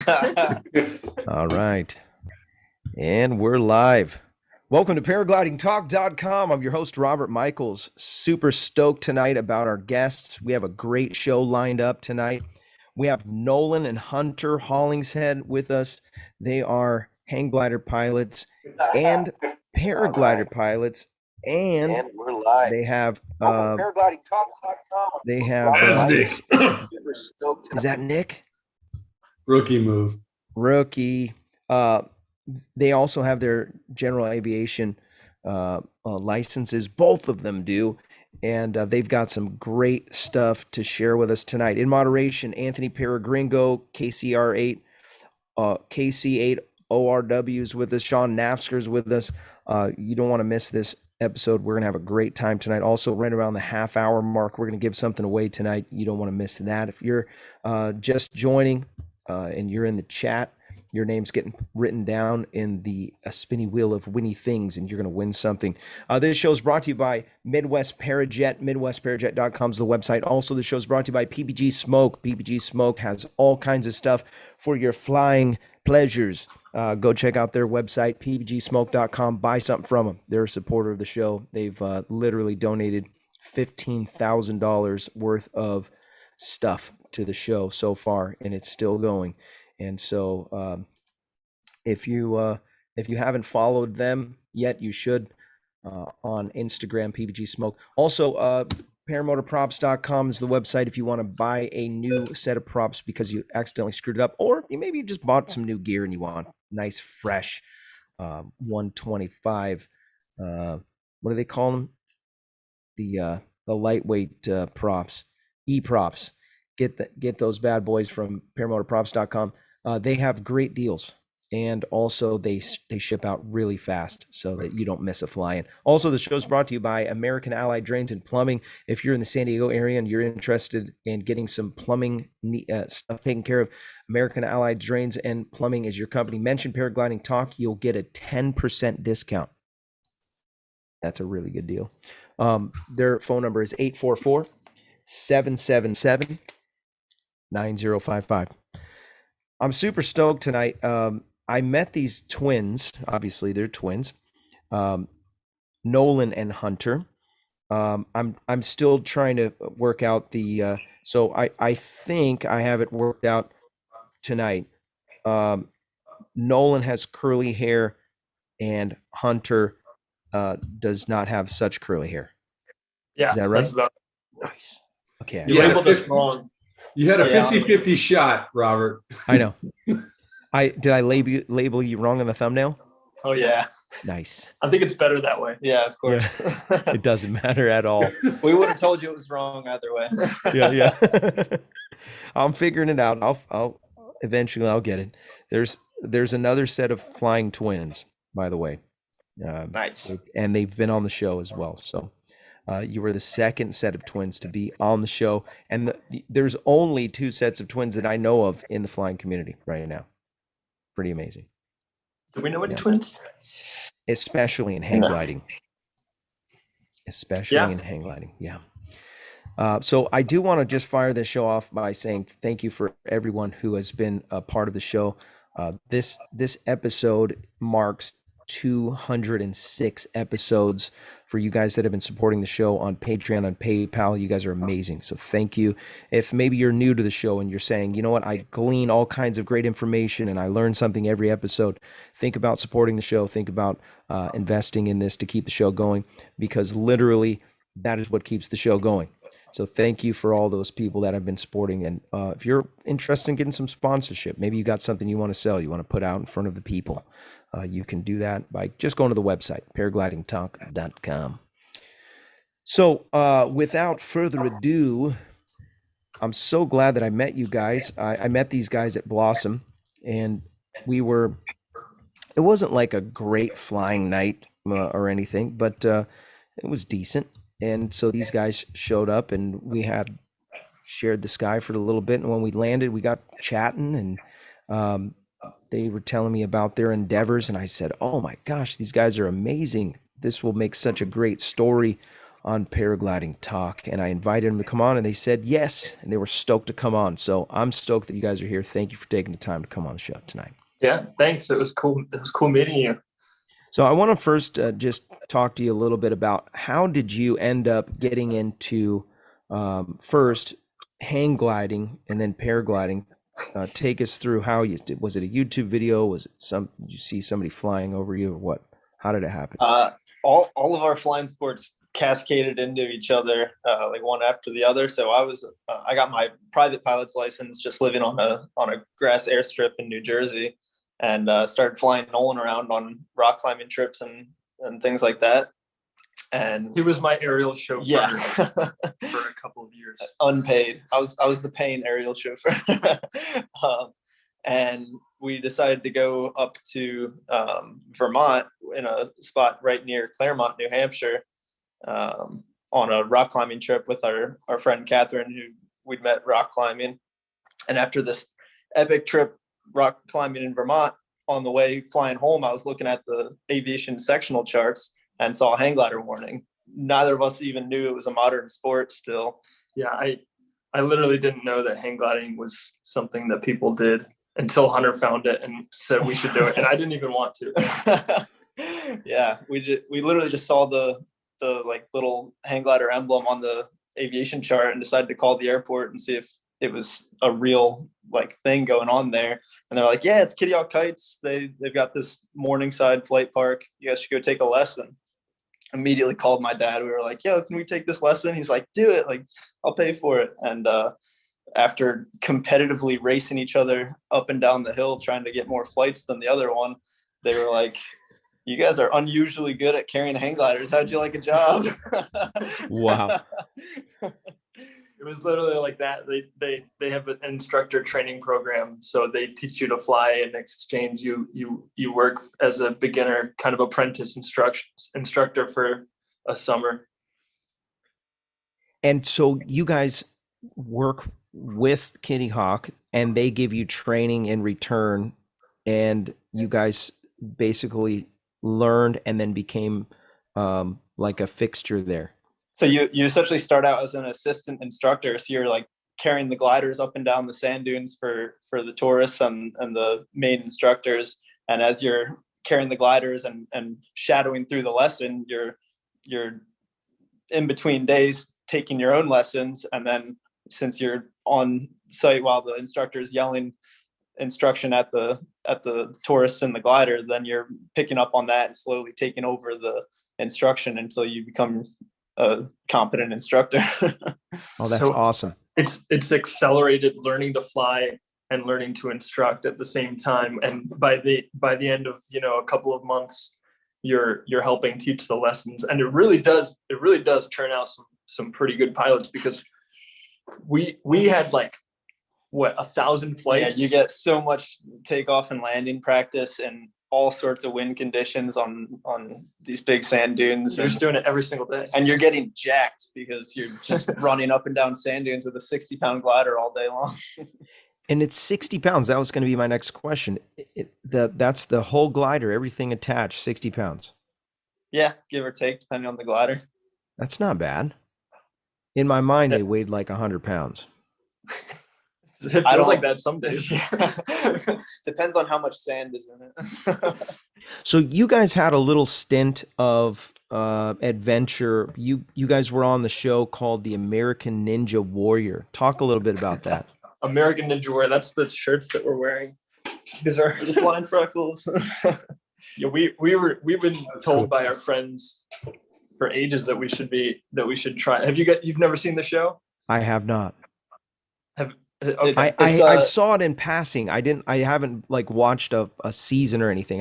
All right. And we're live. Welcome to paraglidingtalk.com. I'm your host, Robert Michaels. Super stoked tonight about our guests. We have a great show lined up tonight. We have Nolan and Hunter Hollingshead with us. They are hang glider pilots and paraglider pilots. And we're live. they have paraglidingtalk.com. they have That's Nick. Is that Nick? Rookie move. Rookie. They also have their general aviation licenses. Both of them do. And they've got some great stuff to share with us tonight. In moderation, Anthony Peregringo, KCR8, KC8 ORW is with us. Sean Nafsker's with us. You don't want to miss this episode. We're going to have a great time tonight. Also, right around the half-hour mark, we're going to give something away tonight. You don't want to miss that. If you're just joining and you're in the chat, your name's getting written down in the spinny wheel of winny things, and you're going to win something. This show is brought to you by Midwest Parajet. MidwestParajet.com is the website. Also, the show is brought to you by PPG Smoke. PPG Smoke has all kinds of stuff for your flying pleasures. Go check out their website, ppgsmoke.com. Buy something from them. They're a supporter of the show. They've literally donated $15,000 worth of stuff to the show so far, and it's still going. And so if you haven't followed them yet, you should on Instagram, PPG Smoke. Also, paramotorprops.com is the website if you want to buy a new set of props because you accidentally screwed it up, or maybe you just bought some new gear and you want nice, fresh 125. What do they call them? The lightweight props, e-props. Get those bad boys from paramotorprops.com. They have great deals, and also they ship out really fast so that you don't miss a fly-in. Also, the show is brought to you by American Allied Drains and Plumbing. If you're in the San Diego area and you're interested in getting some plumbing stuff taken care of, American Allied Drains and Plumbing is your company. Mention Paragliding Talk, you'll get a 10% discount. That's a really good deal. Their phone number is 844-777-9055. I'm super stoked tonight. I met these twins. Obviously, they're twins. Nolan and Hunter. I'm still trying to work out the. So I think I have it worked out tonight. Nolan has curly hair, and Hunter does not have such curly hair. Yeah, is that right? That's about nice. Okay. You labeled this wrong. You had a 50-50 shot, Robert. I know. Did I label you wrong on the thumbnail? Oh yeah. Nice. I think it's better that way. Yeah, of course. Yeah. It doesn't matter at all. We would have told you it was wrong either way. Yeah. I'm figuring it out. I'll eventually I'll get it. There's another set of flying twins, by the way. Nice. And they've been on the show as well. So you were the second set of twins to be on the show. And there's only 2 sets of twins that I know of in the flying community right now. Pretty amazing. Do we know any twins? Especially in hang gliding. In hang gliding. Yeah. So I do want to just fire this show off by saying thank you for everyone who has been a part of the show. This episode marks 206 episodes for you guys that have been supporting the show on Patreon and PayPal. You guys are amazing. So thank you. If maybe you're new to the show and you're saying, you know what, I glean all kinds of great information and I learn something every episode, think about supporting the show. Think about investing in this to keep the show going, because literally that is what keeps the show going. So thank you for all those people that have been supporting. And if you're interested in getting some sponsorship, maybe you got something you want to sell, you want to put out in front of the people, you can do that by just going to the website, paraglidingtalk.com. So without further ado, I'm so glad that I met you guys. I met these guys at Blossom, and it wasn't like a great flying night or anything, but it was decent. And so these guys showed up, and we had shared the sky for a little bit. And when we landed, we got chatting, and they were telling me about their endeavors. And I said, oh my gosh, these guys are amazing. This will make such a great story on Paragliding Talk, and I invited them to come on, and they said yes, and they were stoked to come on. So I'm stoked that you guys are here. Thank you for taking the time to come on the show tonight. Yeah, thanks. It was cool. It was cool meeting you. So I want to first just talk to you a little bit about how did you end up getting into first hang gliding and then paragliding. Take us through how you did. Was it a YouTube video? Was it did you see somebody flying over you, or what? How did it happen? All of our flying sports cascaded into each other, like one after the other. So I got my private pilot's license just living on a grass airstrip in New Jersey, and started flying Nolan around on rock climbing trips and things like that. And he was my aerial chauffeur for a couple of years. Unpaid. I was the paying aerial chauffeur. And we decided to go up to Vermont in a spot right near Claremont, New Hampshire, on a rock climbing trip with our friend Catherine, who we'd met rock climbing. And after this epic trip rock climbing in Vermont, on the way flying home, I was looking at the aviation sectional charts and saw a hang glider warning. Neither of us even knew it was a modern sport still. Yeah, I literally didn't know that hang gliding was something that people did until Hunter found it and said we should do it, and I didn't even want to. Yeah, we literally just saw the like little hang glider emblem on the aviation chart and decided to call the airport and see if it was a real like thing going on there. And they're like, yeah, it's Kitty Hawk Kites. They've got this Morningside flight park. You guys should go take a lesson. Immediately called my dad. We were like, yo, can we take this lesson? He's like, do it. Like, I'll pay for it. And after competitively racing each other up and down the hill, trying to get more flights than the other one, they were like, you guys are unusually good at carrying hang gliders. How'd you like a job? Wow. It was literally like that. They have an instructor training program, so they teach you to fly. In exchange, you work as a beginner, kind of apprentice instructor for a summer. And so you guys work with Kitty Hawk, and they give you training in return, and you guys basically learned and then became like a fixture there. So you essentially start out as an assistant instructor. So you're like carrying the gliders up and down the sand dunes for the tourists and the main instructors. And as you're carrying the gliders and shadowing through the lesson, you're in between days taking your own lessons. And then since you're on site while the instructor is yelling instruction at the tourists in the glider, then you're picking up on that and slowly taking over the instruction until you become a competent instructor. Oh, that's awesome. It's accelerated learning to fly and learning to instruct at the same time. And by the end of, a couple of months, you're helping teach the lessons. And it really does turn out some pretty good pilots, because we had like 1,000 flights. Yeah, you get so much takeoff and landing practice and all sorts of wind conditions on these big sand dunes. You're just doing it every single day. And you're getting jacked because you're just running up and down sand dunes with a 60-pound glider all day long. And it's 60 pounds. That was going to be my next question. That's the whole glider, everything attached, 60 pounds. Yeah, give or take, depending on the glider. That's not bad. In my mind, they weighed like 100 pounds. It feels like that some days. Depends on how much sand is in it. So you guys had a little stint of adventure. You guys were on the show called The American Ninja Warrior. Talk a little bit about that. American Ninja Warrior. That's the shirts that we're wearing. These are the flying Freckles. Yeah, we've been told by our friends for ages that we should try. You've never seen the show? I have not. Okay. I saw it in passing. I haven't like watched a season or anything.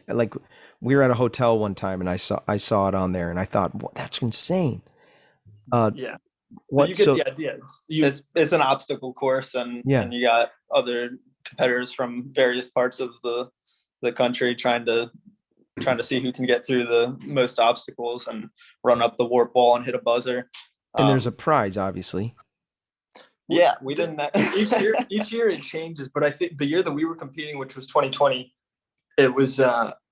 Like we were at a hotel one time and I saw it on there and I thought, well, that's insane. Yeah. You get the idea. It's an obstacle course and you got other competitors from various parts of the country trying to see who can get through the most obstacles and run up the warp wall and hit a buzzer. And there's a prize, obviously. Yeah, we didn't. Each year it changes, but I think the year that we were competing, which was 2020, it was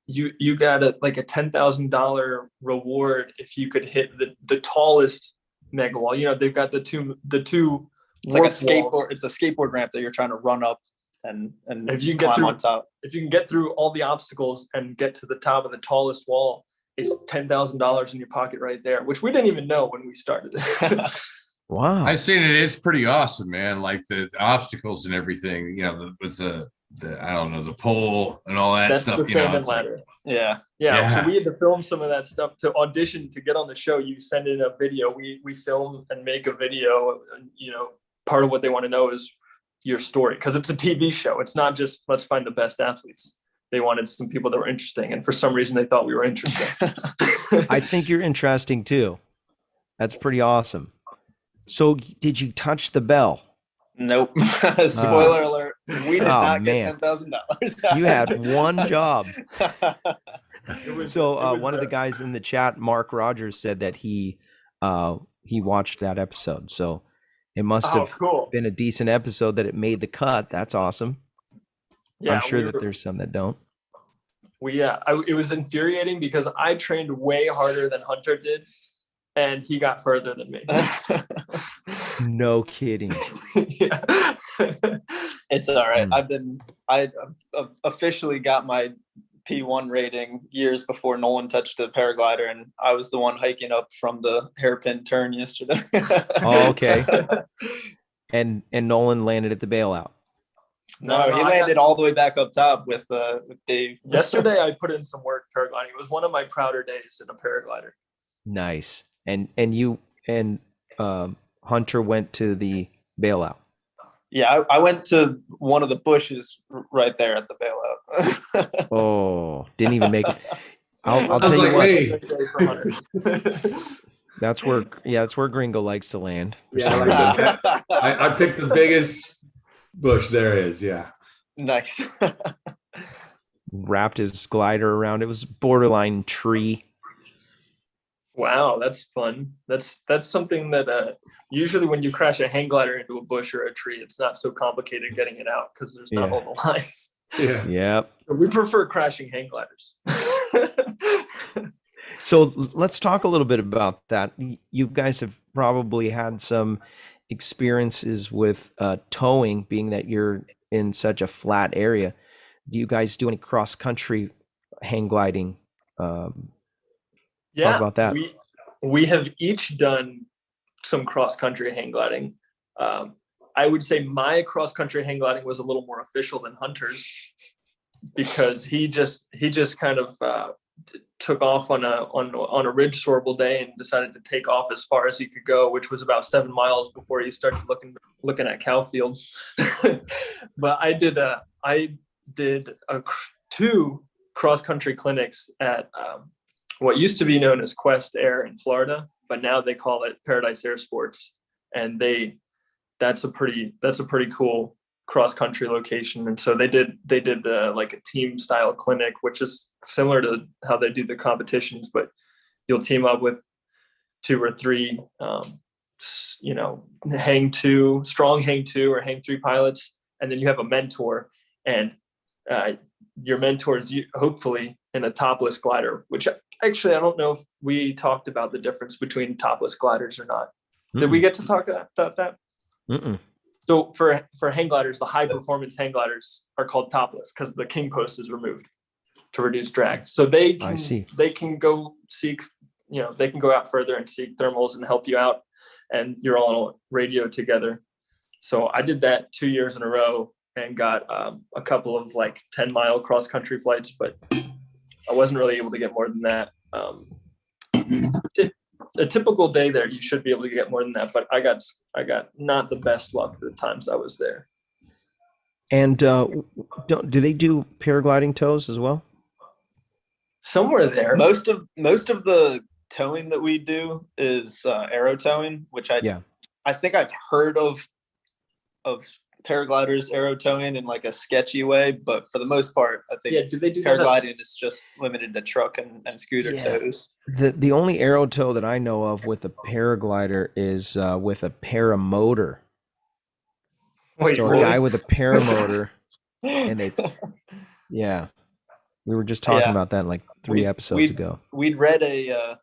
you got like a $10,000 reward if you could hit the tallest mega wall. They've got the two It's like a warp skateboard. walls. It's a skateboard ramp that you're trying to run up and If you can get climb through on top. If you can get through all the obstacles and get to the top of the tallest wall, it's $10,000 in your pocket right there, which we didn't even know when we started. Wow. I seen it. It's pretty awesome, man. Like the obstacles and everything, with the I don't know, the pole and all that That's stuff, the salmon ladder. Yeah. Yeah, so we had to film some of that stuff to audition to get on the show. You send in a video. We film and make a video. And, part of what they want to know is your story, because it's a TV show. It's not just let's find the best athletes. They wanted some people that were interesting, and for some reason they thought we were interesting. I think you're interesting too. That's pretty awesome. So did you touch the bell? Nope. Spoiler alert. We did not get $10,000. You had one job. was One of the guys in the chat, Mark Rogers, said that he watched that episode. So it must have been a decent episode that it made the cut. That's awesome. Yeah, I'm sure that there's some that don't. It was infuriating because I trained way harder than Hunter did, and he got further than me. No kidding. Yeah. It's all right. I officially got my P1 rating years before Nolan touched a paraglider, and I was the one hiking up from the hairpin turn yesterday. Oh, okay. And Nolan landed at the bailout. No, he landed all the way back up top with Dave. Yesterday, I put in some work paragliding. It was one of my prouder days in a paraglider. Nice. And you and Hunter went to the bailout. Yeah, I went to one of the bushes right there at the bailout. Oh, didn't even make it. I'll tell you what. That's where Gringo likes to land. I picked the biggest bush there is. Yeah. Nice. Wrapped his glider around. It was borderline tree. Wow, that's fun. That's something that usually when you crash a hang glider into a bush or a tree, it's not so complicated getting it out because there's not all the lines. Yeah. Yep. We prefer crashing hang gliders. So let's talk a little bit about that. You guys have probably had some experiences with towing, being that you're in such a flat area. Do you guys do any cross country hang gliding? Talk about that. We have each done some cross country hang gliding. I would say my cross country hang gliding was a little more official than Hunter's because he just kind of took off on a ridge sorable day and decided to take off as far as he could go, which was about 7 miles before he started looking at cow fields. But I did 2 cross country clinics at what used to be known as Quest Air in Florida, but now they call it Paradise Air Sports, and that's a pretty cool cross country location. And so they did the like a team style clinic, which is similar to how they do the competitions, but you'll team up with 2 or 3 hang 2 or hang 3 pilots, and then you have a mentor, and your mentor is hopefully in a topless glider, which actually I don't know if we talked about the difference between topless gliders or not. Did we get to talk about that? Mm-mm. So for hang gliders, the high performance hang gliders are called topless because the king post is removed to reduce drag. So they can go seek, they can go out further and seek thermals and help you out, and you're all on a radio together. So I did that 2 years in a row and got a couple of like 10-mile cross country flights, but I wasn't really able to get more than that. A typical day there, you should be able to get more than that, but I got not the best luck the times I was there. And do they do paragliding tows as well? Somewhere there. Most of the towing that we do is aero towing, which I think I've heard of paragliders aero towing in like a sketchy way, but for the most part, I think do they do paragliding is just limited to truck and scooter tows. The only aero tow that I know of with a paraglider is with a paramotor. Wait, so really? A guy with a paramotor, and they, We were just talking Yeah. about that like 3 episodes ago. We'd read a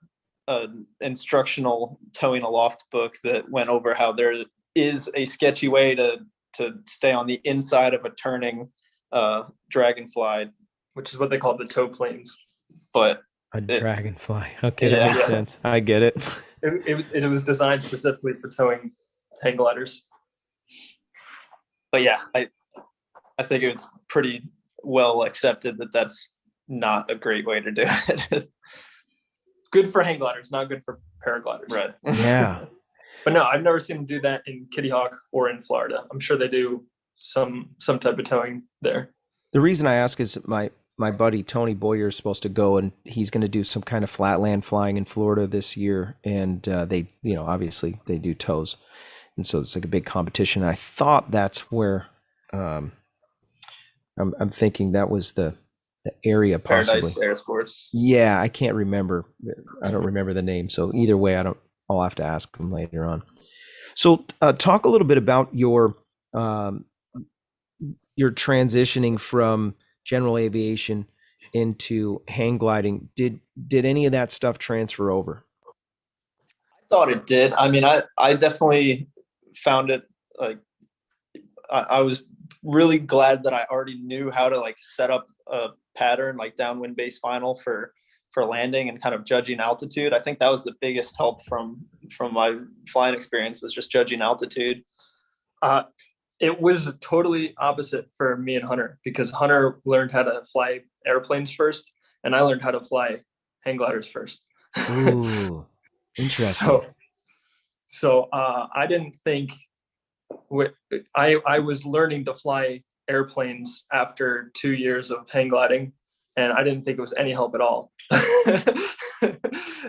instructional towing aloft book that went over how there is a sketchy way to stay on the inside of a turning dragonfly, which is what they call the tow planes. But a dragonfly. Okay, that makes sense. I get it. It was designed specifically for towing hang gliders. But yeah, I think it's pretty well accepted that that's not a great way to do it. Good for hang gliders, not good for paragliders. Right. Yeah. But no, I've never seen them do that in Kitty Hawk or in Florida. I'm sure they do some type of towing there. The reason I ask is my buddy Tony Boyer is supposed to go, and he's going to do some kind of flatland flying in Florida this year. And they, obviously they do tows, and so it's like a big competition. I thought that's where I'm thinking that was the area possibly. Paradise Air Sports. Yeah, I can't remember. I don't remember the name. So either way, I'll have to ask them later on. So talk a little bit about your transitioning from general aviation into hang gliding. Did any of that stuff transfer over? I thought it did. I mean, I definitely found it like I was really glad that I already knew how to like set up a pattern like downwind base final for landing and kind of judging altitude. I think that was the biggest help from my flying experience, was just judging altitude. It was totally opposite for me and Hunter, because Hunter learned how to fly airplanes first, and I learned how to fly hang gliders first. Ooh, interesting. So I didn't think I was learning to fly airplanes after 2 years of hang gliding, and I didn't think it was any help at all,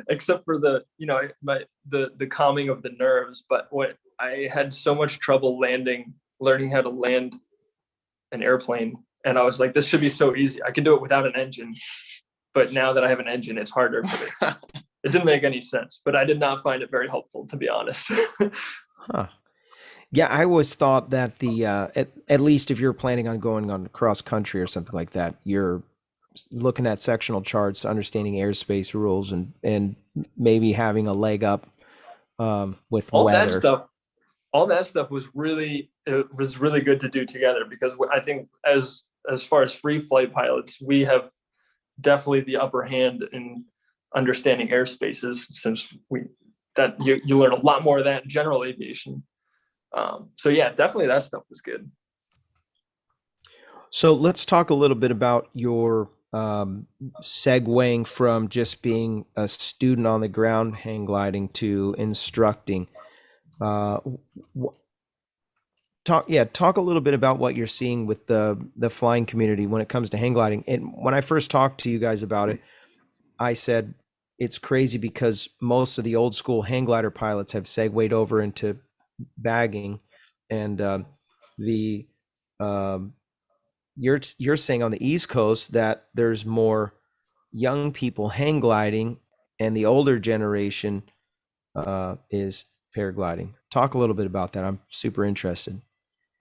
except for the calming of the nerves. But what I had so much trouble learning how to land an airplane, and I was like, this should be so easy. I can do it without an engine, but now that I have an engine, it's harder for me. It didn't make any sense, but I did not find it very helpful, to be honest. Huh. Yeah, I always thought that the at least if you're planning on going on cross country or something like that, you're looking at sectional charts, understanding airspace rules, and maybe having a leg up with all weather. All that stuff was really good to do together, because I think as far as free flight pilots, we have definitely the upper hand in understanding airspaces, since you learn a lot more of that in general aviation. So yeah, definitely that stuff was good. So let's talk a little bit about your segueing from just being a student on the ground hang gliding to instructing. Talk a little bit about what you're seeing with the flying community when it comes to hang gliding. And when I first talked to you guys about it, I said it's crazy because most of the old school hang glider pilots have segued over into bagging, and you're saying on the East Coast that there's more young people hang gliding, and the older generation is paragliding. Talk a little bit about that. I'm super interested.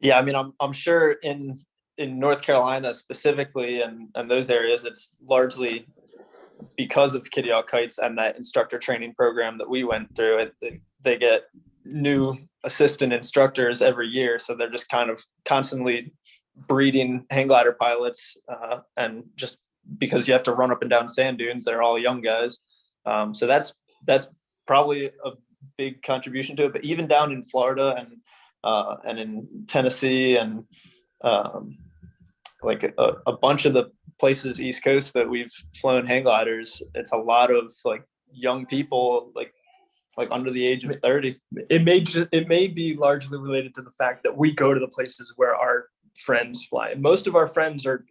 Yeah, I mean, I'm sure in North Carolina specifically, and those areas, it's largely because of Kitty Hawk Kites and that instructor training program that we went through. They get new assistant instructors every year, so they're just kind of constantly breeding hang glider pilots, and just because you have to run up and down sand dunes, they're all young guys. So that's probably a big contribution to it. But even down in Florida and in Tennessee and like a bunch of the places East Coast that we've flown hang gliders, it's a lot of like young people, like under the age of 30. It may be largely related to the fact that we go to the places where our friends fly. Most of our friends are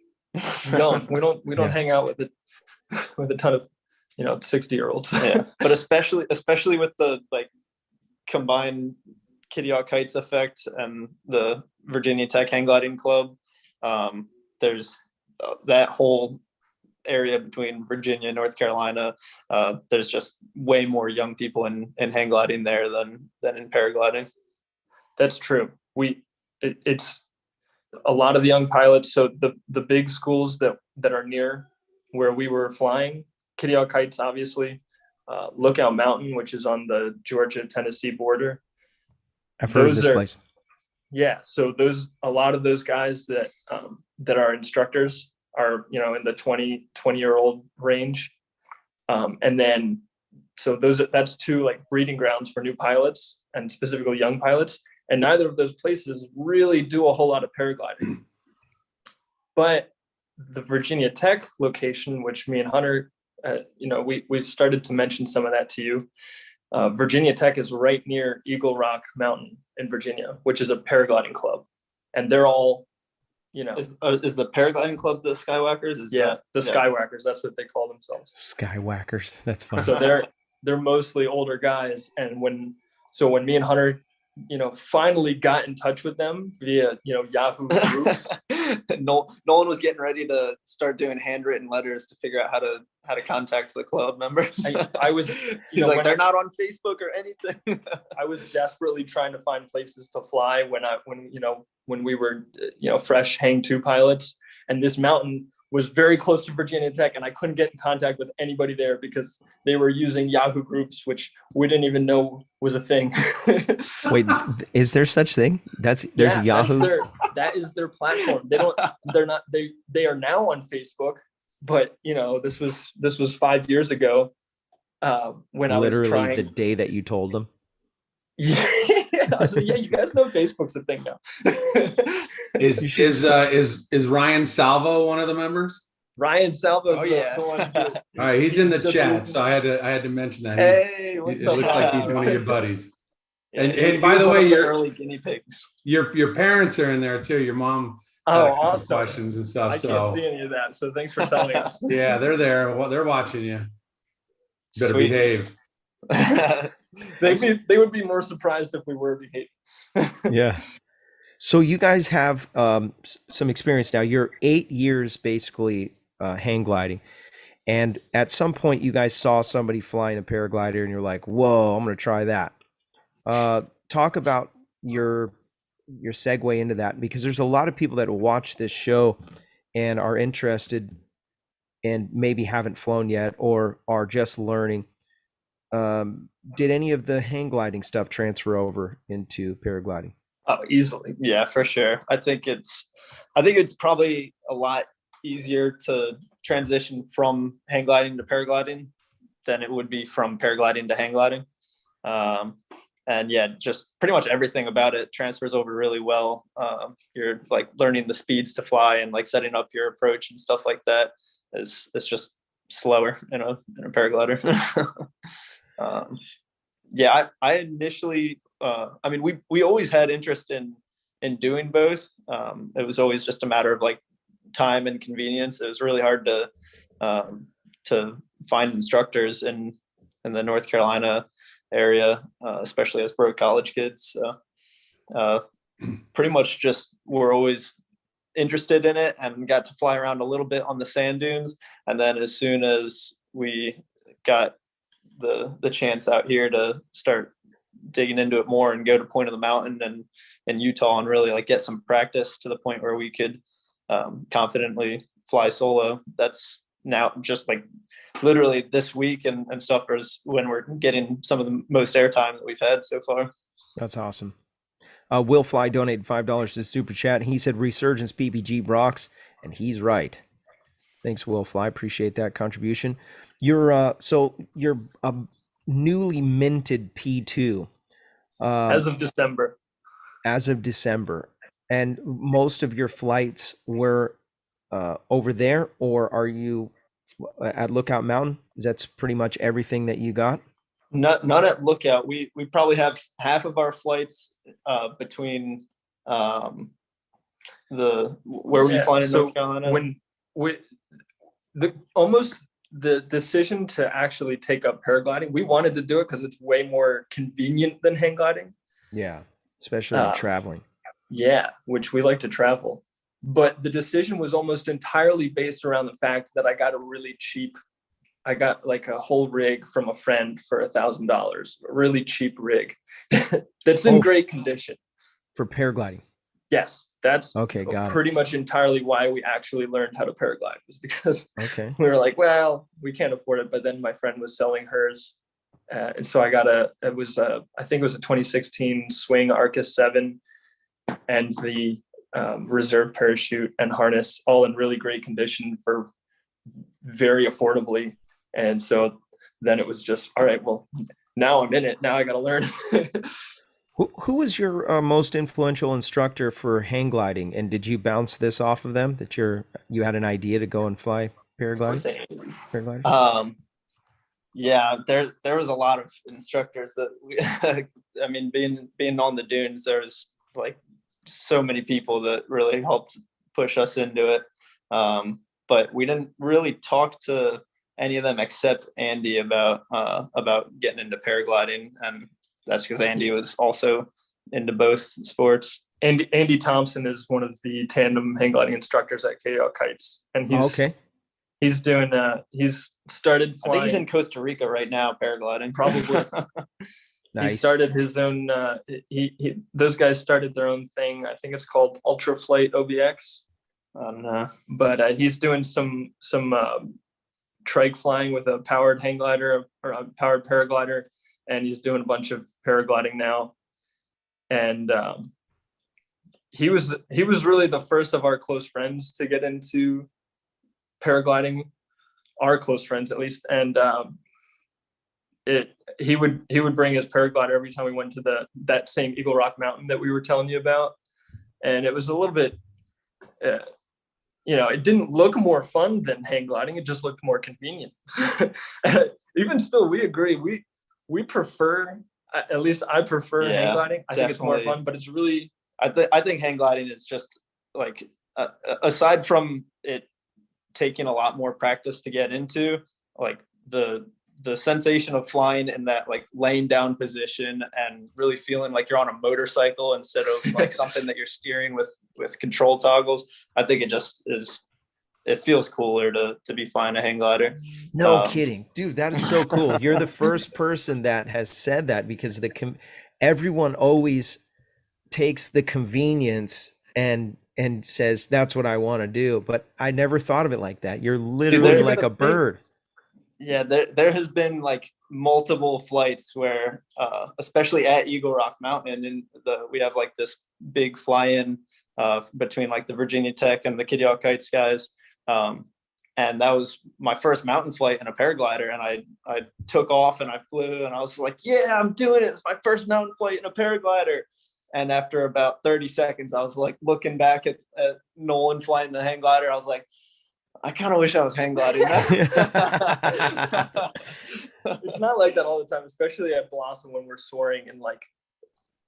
young. We don't hang out with a ton of 60-year-olds. Yeah, but especially with the like combined Kitty Hawk Kites effect and the Virginia Tech Hangliding Club, there's that whole area between Virginia and North Carolina. There's just way more young people in hang gliding there than in paragliding. That's true. It's a lot of the young pilots. So the big schools that are near where we were flying, Kitty Hawk Heights, obviously, Lookout Mountain, which is on the Georgia-Tennessee border. I've heard of this place. Yeah, so a lot of those guys that are instructors are, you know, in the 20-year-old range. And then, so that's two like breeding grounds for new pilots and specifically young pilots. And neither of those places really do a whole lot of paragliding. But the Virginia Tech location, which me and Hunter, you know, we started to mention some of that to you. Virginia Tech is right near Eagle Rock Mountain in Virginia, which is a paragliding club. And they're all, you know. Is the paragliding club the Skywhackers? Skywhackers. That's what they call themselves. Skywhackers. That's funny. So they're mostly older guys. And when me and Hunter, you know, finally got in touch with them via, you know, Yahoo groups. Nolan was getting ready to start doing handwritten letters to figure out how to contact the club members. I was, he's like, they're not on Facebook or anything. I was desperately trying to find places to fly when we were, you know, fresh Hang 2 pilots, and this mountain was very close to Virginia Tech, and I couldn't get in contact with anybody there because they were using Yahoo groups, which we didn't even know was a thing. Wait, is there such thing? There's Yahoo. That is their platform. They are now on Facebook, but you know, this was 5 years ago when I was literally the day that you told them. Yeah, I was like, yeah, you guys know Facebook's a thing now. Is Ryan Salvo one of the members? Ryan Salvo. The one. All right, he's in the chat, so I had to mention that. Hey, it what's looks up? like he's one of your buddies. And by the way, your early guinea pigs. Your parents are in there too. Your mom. Awesome. Questions and stuff. I can't see any of that, so thanks for telling us. Yeah, they're there. Well, they're watching you. Better Sweet. behave. They would be more surprised if we were behaving. Yeah. So you guys have some experience now. You're 8 years basically hang gliding, and at some point you guys saw somebody flying a paraglider, and you're like, "Whoa, I'm going to try that." Talk about your segue into that, because there's a lot of people that will watch this show and are interested and maybe haven't flown yet or are just learning. Did any of the hang gliding stuff transfer over into paragliding? Oh, easily. Yeah, for sure. I think it's probably a lot easier to transition from hang gliding to paragliding than it would be from paragliding to hang gliding. And yeah, just pretty much everything about it transfers over really well. You're like learning the speeds to fly and like setting up your approach and stuff like that. It's just slower in a paraglider. Yeah, I initially, I mean, we always had interest in doing both. It was always just a matter of like time and convenience. It was really hard to find instructors in the North Carolina area, especially as broke college kids. So pretty much just were always interested in it and got to fly around a little bit on the sand dunes. And then as soon as we got the chance out here to start digging into it more and go to Point of the Mountain and in Utah and really like get some practice to the point where we could confidently fly solo. That's now just like literally this week and stuff is when we're getting some of the most airtime that we've had so far. That's awesome. Will Fly donated $5 to the super chat. He said Resurgence PPG Brox, and he's right. Thanks, Will Fly. Appreciate that contribution. You're a newly minted P2 as of December. As of December, and most of your flights were over there, or are you at Lookout Mountain? That's pretty much everything that you got. Not at Lookout. We probably have half of our flights between where we fly in North Carolina. When the decision to actually take up paragliding, we wanted to do it because it's way more convenient than hang gliding. Yeah, especially traveling. Yeah, which we like to travel. But the decision was almost entirely based around the fact that I got like a whole rig from a friend for $1,000, a really cheap rig that's in great condition. For paragliding? Yes, that's Okay, got it. pretty much entirely why we actually learned how to paraglide, was because Okay. we were like, well, we can't afford it. But then my friend was selling hers. And so I got I think it was a 2016 Swing Arcus 7 and the reserve parachute and harness, all in really great condition for very affordably. And so then it was just, all right, well, now I'm in it. Now I got to learn. Who was your most influential instructor for hang gliding, and did you bounce this off of them that you had an idea to go and fly paragliding? Paragliding? Yeah, there was a lot of instructors that we, I mean, being on the dunes, there was like so many people that really helped push us into it. But we didn't really talk to any of them except Andy about getting into paragliding, and that's because Andy was also into both sports. And Andy Thompson is one of the tandem hang gliding instructors at KO Kites, and he's doing he's started flying. I think he's in Costa Rica right now paragliding. Probably. Nice. He started his own those guys started their own thing. I think it's called Ultra Flight OBX. I don't know. But he's doing some trike flying with a powered hang glider or a powered paraglider, and he's doing a bunch of paragliding now. And he was really the first of our close friends to get into paragliding, our close friends at least. And he would bring his paraglider every time we went to that same Eagle Rock Mountain that we were telling you about. And it was a little bit, it didn't look more fun than hang gliding. It just looked more convenient. Even still, we agree. We prefer, at least I prefer hang gliding. I think it's more fun, but it's really. I think hang gliding is just like, aside from it taking a lot more practice to get into, like the sensation of flying in that like laying down position and really feeling like you're on a motorcycle instead of like something that you're steering with control toggles. I think it just is. It feels cooler to be flying a hang glider. No kidding, dude. That is so cool. You're the first person that has said that, because everyone always takes the convenience and says that's what I want to do. But I never thought of it like that. You're literally like a bird. Yeah, there has been like multiple flights where, especially at Eagle Rock Mountain, and we have like this big fly-in between like the Virginia Tech and the Kitty Hawk Kites guys. And that was my first mountain flight in a paraglider, and I took off and I flew, and I was like, yeah, I'm doing it. It's my first mountain flight in a paraglider. And after about 30 seconds, I was like looking back at Nolan flying the hang glider. I was like, I kind of wish I was hang gliding. It's not like that all the time, especially at Blossom when we're soaring and like.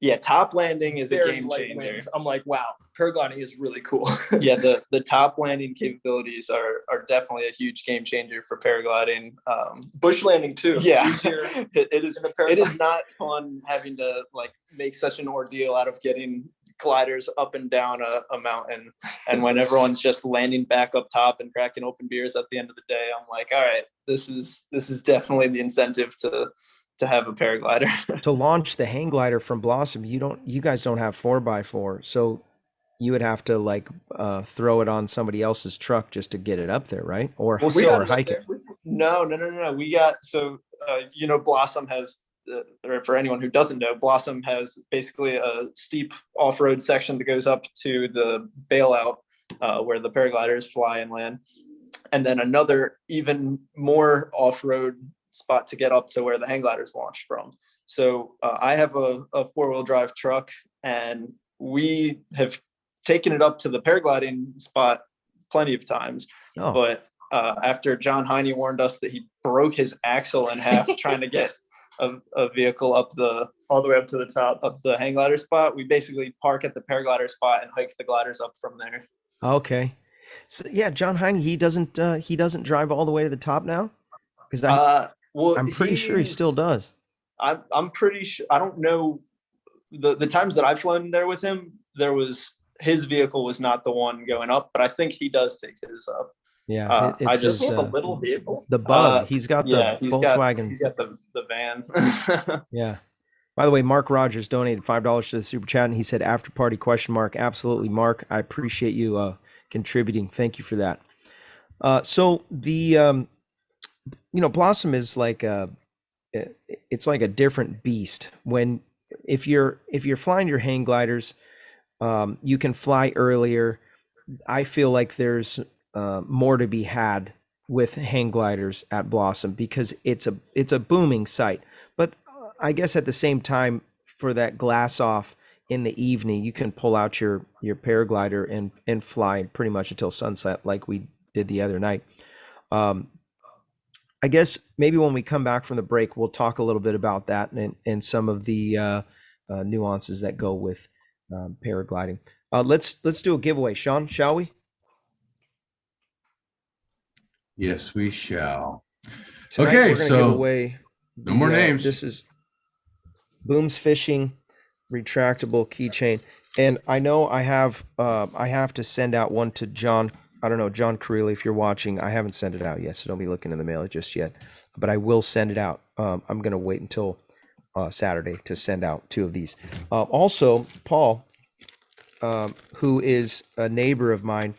Yeah, top landing is a game changer. I'm like, wow, paragliding is really cool. Yeah, the top landing capabilities are definitely a huge game changer for paragliding. Bush landing too. Yeah, it is not fun having to like make such an ordeal out of getting gliders up and down a mountain, and when everyone's just landing back up top and cracking open beers at the end of the day, I'm like, all right, this is definitely the incentive to have a paraglider. To launch the hang glider from Blossom, you guys don't have 4x4, so you would have to like throw it on somebody else's truck just to get it up there, right? Or hike it. No. We got Blossom has, or for anyone who doesn't know, Blossom has basically a steep off-road section that goes up to the bailout where the paragliders fly and land, and then another even more off-road spot to get up to where the hang gliders launch from. So I have a four-wheel drive truck, and we have taken it up to the paragliding spot plenty of times. Oh. But after John Heine warned us that he broke his axle in half trying to get a vehicle all the way up to the top of the hang glider spot, we basically park at the paraglider spot and hike the gliders up from there. Okay. So yeah, John Heine, he doesn't drive all the way to the top now? Because I'm pretty sure he still does. I'm pretty sure. I don't know the times that I've flown there with him. His vehicle was not the one going up, but I think he does take his up. Yeah, it's just a little vehicle. The Bug. He's got the Volkswagen. He's got the van. Yeah. By the way, Mark Rogers donated $5 to the super chat, and he said after party ? Absolutely, Mark. I appreciate you contributing. Thank you for that. So the Blossom is like it's like a different beast. If you're flying your hang gliders, you can fly earlier. I feel like there's more to be had with hang gliders at Blossom because it's a booming site. But I guess at the same time, for that glass off in the evening, you can pull out your paraglider and fly pretty much until sunset, like we did the other night. I guess maybe when we come back from the break, we'll talk a little bit about that and some of the nuances that go with paragliding. Let's do a giveaway, Sean, shall we? Yes, we shall. Tonight Okay, we're gonna so give away no more names. This is Booms Fishing retractable keychain, and I know I have to send out one to John. I don't know, John Carrilli, if you're watching. I haven't sent it out yet, so don't be looking in the mail just yet. But I will send it out. I'm gonna wait until Saturday to send out 2 of these. Also, Paul, who is a neighbor of mine,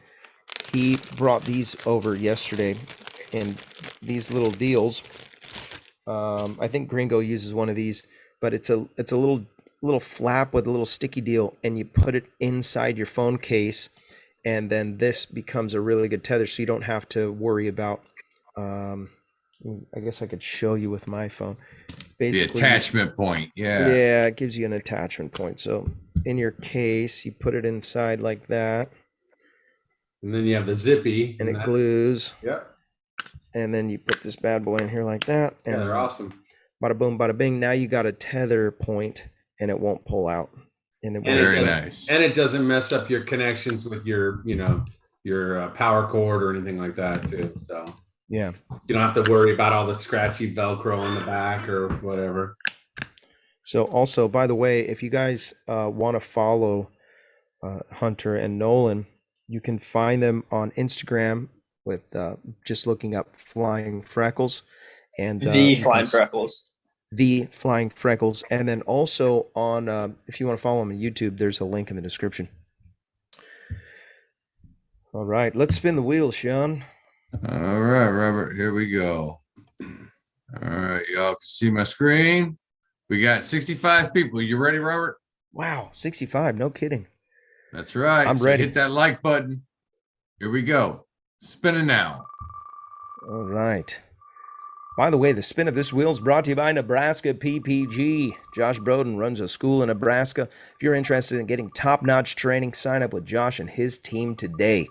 he brought these over yesterday, and these little deals. I think Gringo uses one of these, but it's a little flap with a little sticky deal, and you put it inside your phone case, and then this becomes a really good tether, so you don't have to worry about. I guess I could show you with my phone. Basically, the attachment point. Yeah. Yeah, it gives you an attachment point. So in your case, you put it inside like that. And then you have the zippy. And it glues. Yep. And then you put this bad boy in here like that. And yeah, they're awesome. Bada boom, bada bing. Now you got a tether point, and it won't pull out. And very nice. And it doesn't mess up your connections with your power cord or anything like that too. So yeah, you don't have to worry about all the scratchy Velcro on the back or whatever. So also, by the way, if you guys want to follow Hunter and Nolan, you can find them on Instagram with just looking up Flying Freckles and Freckles. The Flying Freckles. And then also on, if you want to follow them on YouTube, there's a link in the description. All right, let's spin the wheel, Sean. All right, Robert, here we go. All right, y'all can see my screen. We got 65 people. You ready, Robert? Wow, 65, no kidding. That's right. I'm ready. Hit that like button. Here we go. Spinning now. All right. By the way, the spin of this wheel is brought to you by Nebraska PPG. Josh Broden runs a school in Nebraska. If you're interested in getting top-notch training, sign up with Josh and his team today.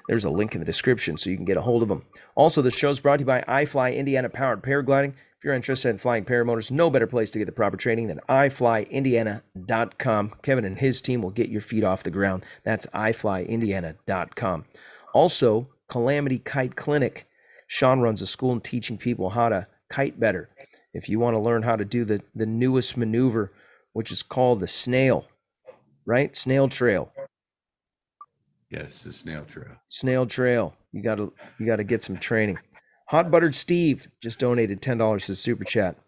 There's a link in the description so you can get a hold of them. Also, the show's brought to you by iFly Indiana Powered Paragliding. If you're interested in flying paramotors, no better place to get the proper training than iflyindiana.com. Kevin and his team will get your feet off the ground. That's iflyindiana.com. Also, Calamity Kite Clinic. Sean runs a school and teaching people how to kite better. If you want to learn how to do the newest maneuver, which is called the snail, right? Snail trail. Yes, the snail trail. Snail trail. You gotta get some training. Hot Buttered Steve just donated $10 to the super chat.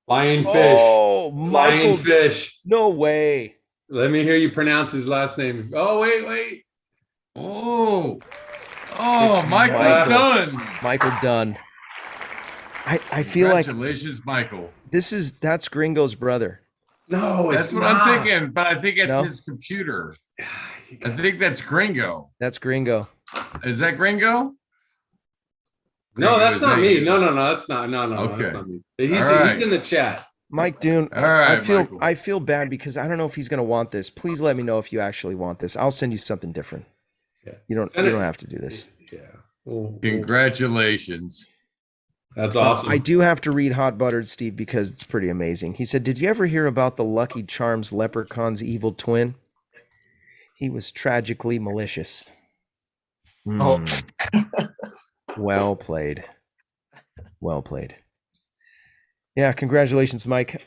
Flying fish. Oh, Michael. Flying fish. No way. Let me hear you pronounce his last name. Oh, wait. Oh, It's Michael Dunn. Michael Dunn. I feel like Congratulations, Michael. That's Gringo's brother. No, that's what not. I'm thinking, but I think it's No? his computer. I think that's Gringo. That's Gringo. Is that Gringo? No, that's not me. Gringo. No, that's not. No, Okay. that's not me. He's right. in the chat. Mike Dune. All right, Michael. I feel bad because I don't know if he's gonna want this. Please let me know if you actually want this. I'll send you something different. Yeah. You don't have to do this. Yeah. Well, Congratulations. that's awesome. I do have to read Hot Buttered Steve because it's pretty amazing. He said, "Did you ever hear about the Lucky Charms leprechaun's evil twin? He was tragically malicious." Oh. Well played. Well played. Yeah, congratulations, Mike.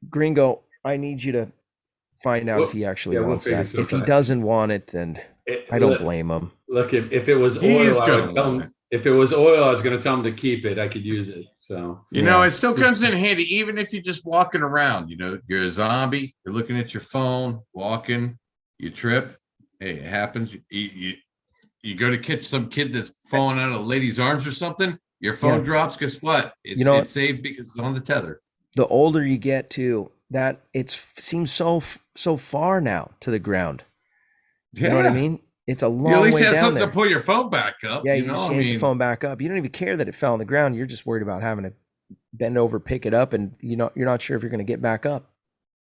Gringo, I need you to find out if he actually wants that. If he doesn't want it, then I don't blame him. Look, if it was He's oil, gonna want if it was oil, I was going to tell him to keep it. I could use it. So You know, it still comes in handy, even if you're just walking around. You know, you're a zombie, you're looking at your phone, walking, you trip. Hey, it happens. You go to catch some kid that's falling out of a lady's arms or something, your phone drops. Guess what? It's saved because it's on the tether. The older you get to that, seems so far now to the ground. You know what I mean? It's a long way down. You at least have something to pull your phone back up. Yeah, you just yank the phone back up. You don't even care that it fell on the ground. You're just worried about having to bend over, pick it up, and you're not sure if you're going to get back up.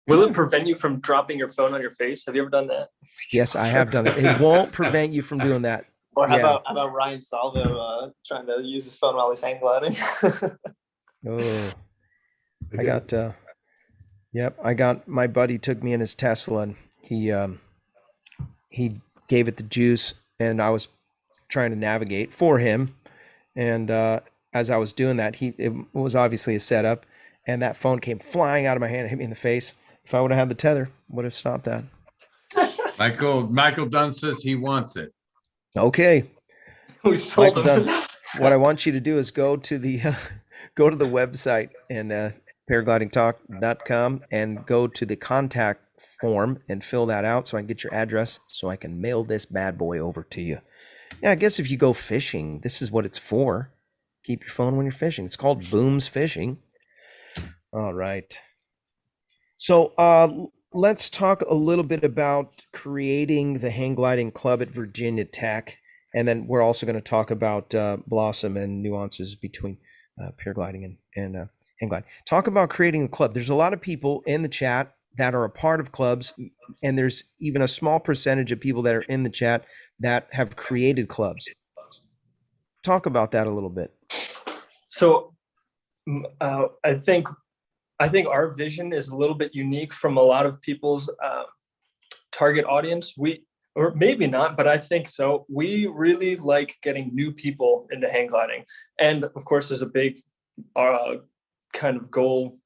Will it prevent you from dropping your phone on your face? Have you ever done that? Yes, I have done that. It won't prevent you from doing that. Or how about Ryan Salvo trying to use his phone while he's hang gliding? Oh, I got my buddy took me in his Tesla, and he gave it the juice, and I was trying to navigate for him. And as I was doing that, it was obviously a setup, and that phone came flying out of my hand and hit me in the face. If I would have had the tether, would have stopped that. Michael Dunn says he wants it. Okay. Michael Dunn, what I want you to do is go to the website and paraglidingtalk.com and go to the contact form and fill that out so I can get your address so I can mail this bad boy over to you. Yeah, I guess if you go fishing, this is what it's for. Keep your phone when you're fishing. It's called Booms Fishing. All right. So let's talk a little bit about creating the hang gliding club at Virginia Tech. And then we're also going to talk about Blossom and nuances between paragliding and hang gliding. Talk about creating a club. There's a lot of people in the chat that are a part of clubs, and there's even a small percentage of people that are in the chat that have created clubs. Talk about that a little bit. So I think our vision is a little bit unique from a lot of people's target audience. Or maybe not, but I think so. We really like getting new people into hang gliding. And of course, there's a big kind of goal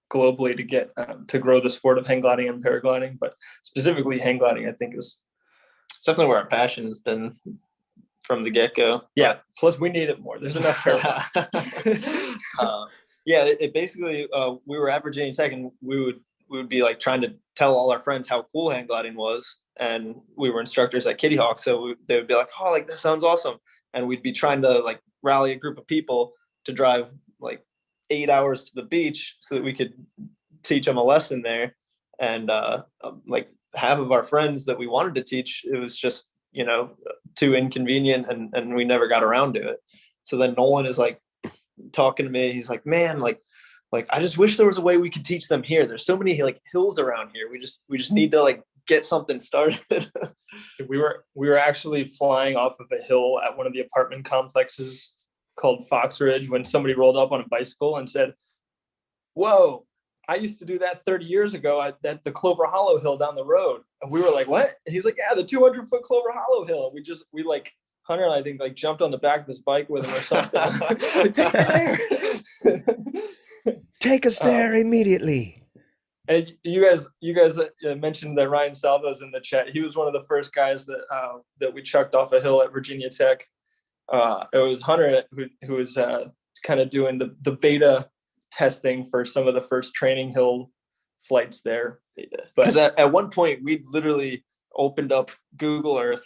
globally to get to grow the sport of hang gliding and paragliding, but specifically hang gliding, I think is something where our passion has been from the get-go. Yeah, plus we need it more. There's enough paragliding. Yeah, it basically, we were at Virginia Tech, and we would be like trying to tell all our friends how cool hang gliding was. And we were instructors at Kitty Hawk. So they would be like, oh, like, that sounds awesome. And we'd be trying to like rally a group of people to drive like 8 hours to the beach so that we could teach them a lesson there. And like half of our friends that we wanted to teach, it was just, too inconvenient, and we never got around to it. So then Nolan is like talking to me. He's like, man, like I just wish there was a way we could teach them here. There's so many like hills around here. We just need to like get something started. We were actually flying off of a hill at one of the apartment complexes called Fox Ridge when somebody rolled up on a bicycle and said, whoa, I used to do that 30 years ago at the Clover Hollow Hill down the road. And we were like, what? And he's like, yeah, the 200-foot Clover Hollow Hill. And we like, Hunter and I think like jumped on the back of his bike with him or something. Take us there immediately. And you guys mentioned that Ryan Salvo's in the chat. He was one of the first guys that we chucked off a hill at Virginia Tech. It was Hunter who was kind of doing the beta testing for some of the first training hill flights there. Because at one point we literally opened up Google Earth,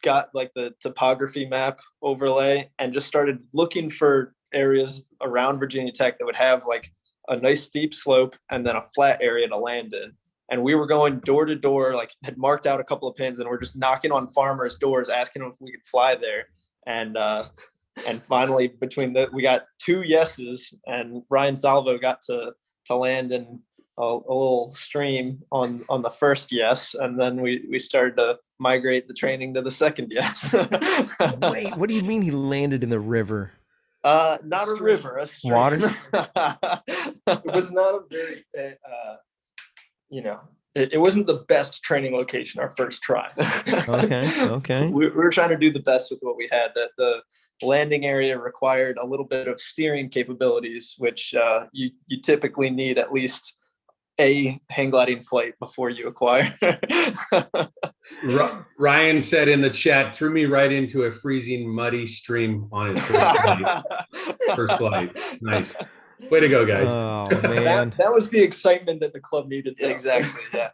got like the topography map overlay, and just started looking for areas around Virginia Tech that would have like a nice steep slope and then a flat area to land in. And we were going door to door, like had marked out a couple of pins, and we're just knocking on farmers' doors, asking them if we could fly there. And finally, we got 2 yeses, and Ryan Salvo got to land in a little stream on the first yes, and then we started to migrate the training to the second yes. Wait, what do you mean he landed in the river? Not a river, a stream. Water. It was not a very, it wasn't the best training location our first try. Okay. We were trying to do the best with what we had. That the landing area required a little bit of steering capabilities, which you typically need at least a hang gliding flight before you acquire. Ryan said in the chat, threw me right into a freezing, muddy stream on his first flight. First flight. Nice. Way to go, guys. Oh man. That was the excitement that the club needed. though. Exactly. Yeah.